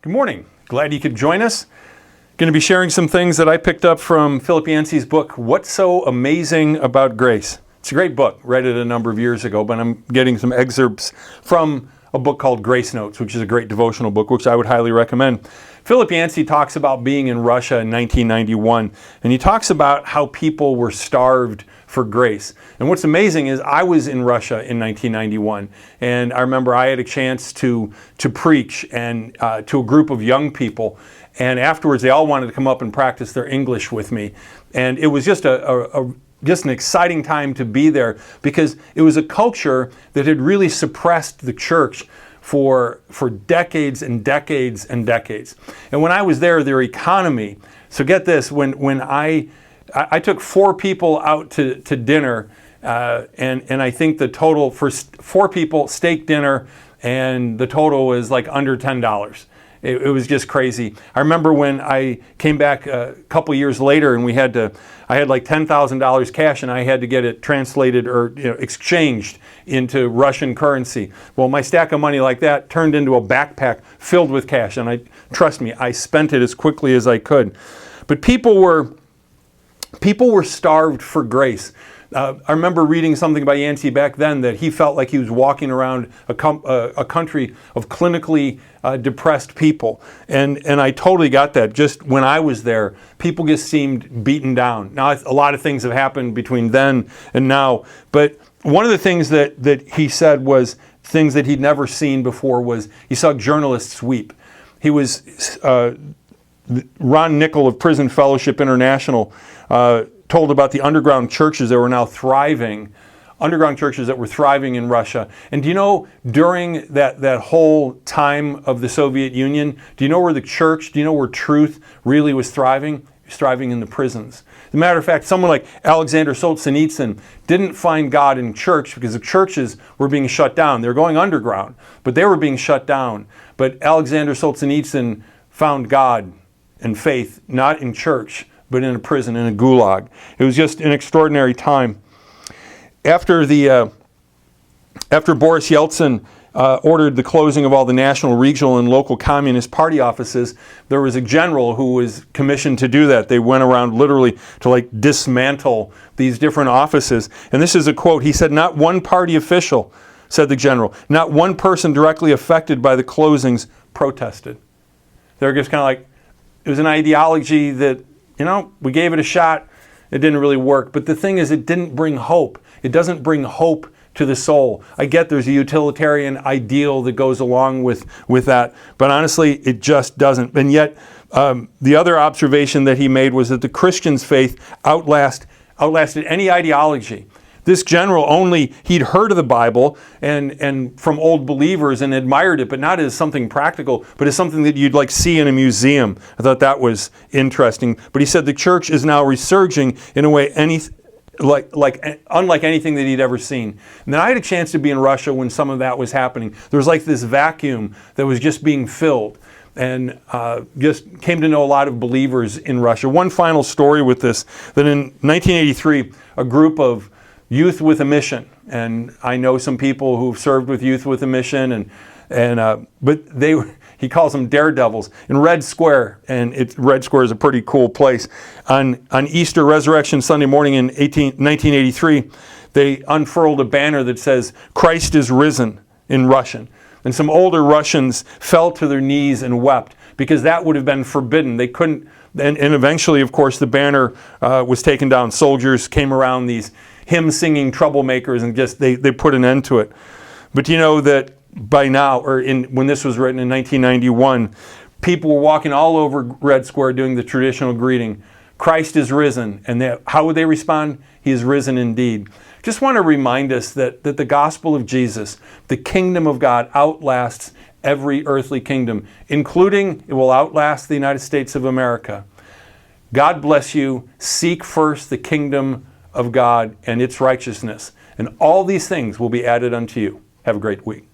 Good morning. Glad you could join us. Going to be sharing some things that I picked up from Philip Yancey's book, What's So Amazing About Grace? It's a great book. Read it a number of years ago, but I'm getting some excerpts from a book called Grace Notes, which is a great devotional book, which I would highly recommend. Philip Yancey talks about being in Russia in 1991, and he talks about how people were starved for grace. And what's amazing is I was in Russia in 1991, and I remember I had a chance to preach and to a group of young people, and afterwards they all wanted to come up and practice their English with me. And it was just just an exciting time to be there, because it was a culture that had really suppressed the church for decades and decades and decades. And when I was there, their economy, so get this, when I took 4 people out to dinner, and I think the total for 4 people, steak dinner, and the total was like under $10. It was just crazy. I remember when I came back a couple years later, and I had like $10,000 cash, and I had to get it translated or exchanged into Russian currency. Well, my stack of money like that turned into a backpack filled with cash, and trust me, I spent it as quickly as I could. But people were starved for grace. I remember reading something by Yancey back then that he felt like he was walking around a country of clinically depressed people. And I totally got that. Just when I was there, people just seemed beaten down. Now, a lot of things have happened between then and now. But one of the things that he said was things that he'd never seen before was he saw journalists weep. He was, Ron Nickel of Prison Fellowship International told about the underground churches that were now thriving, underground churches that were thriving in Russia. And do you know, during that whole time of the Soviet Union, do you know where truth really was thriving? It was thriving in the prisons. As a matter of fact, someone like Alexander Solzhenitsyn didn't find God in church because the churches were being shut down. They were going underground, but they were being shut down. But Alexander Solzhenitsyn found God and faith not in church, but in a prison, in a gulag. It was just an extraordinary time. After Boris Yeltsin ordered the closing of all the national, regional, and local Communist Party offices, there was a general who was commissioned to do that. They went around literally to dismantle these different offices. And this is a quote. He said, "Not one party official," said the general, "not one person directly affected by the closings protested." They're just kind of it was an ideology that, we gave it a shot. It didn't really work. But the thing is, it didn't bring hope. It doesn't bring hope to the soul. I get there's a utilitarian ideal that goes along with that. But honestly, it just doesn't. And yet, the other observation that he made was that the Christian's faith outlasted any ideology. This general he'd heard of the Bible and from old believers and admired it, but not as something practical, but as something that you'd see in a museum. I thought that was interesting. But he said the church is now resurging in a way unlike anything that he'd ever seen. And then I had a chance to be in Russia when some of that was happening. There was this vacuum that was just being filled. And just came to know a lot of believers in Russia. One final story with this, that in 1983, a group of Youth with a Mission, and I know some people who've served with Youth with a Mission, but he calls them daredevils, in Red Square, and Red Square is a pretty cool place. On Easter Resurrection Sunday morning in 1983, they unfurled a banner that says, "Christ is risen," in Russian. And some older Russians fell to their knees and wept, because that would have been forbidden. They couldn't, and eventually, of course, the banner was taken down. Soldiers came around, these hymn-singing troublemakers, and just they put an end to it. But you know that by now, when this was written in 1991, people were walking all over Red Square doing the traditional greeting, "Christ is risen." And how would they respond? "He is risen indeed." Just want to remind us that the gospel of Jesus, the kingdom of God, outlasts every earthly kingdom, including, it will outlast the United States of America. God bless you. Seek first the kingdom of God and its righteousness, and all these things will be added unto you. Have a great week.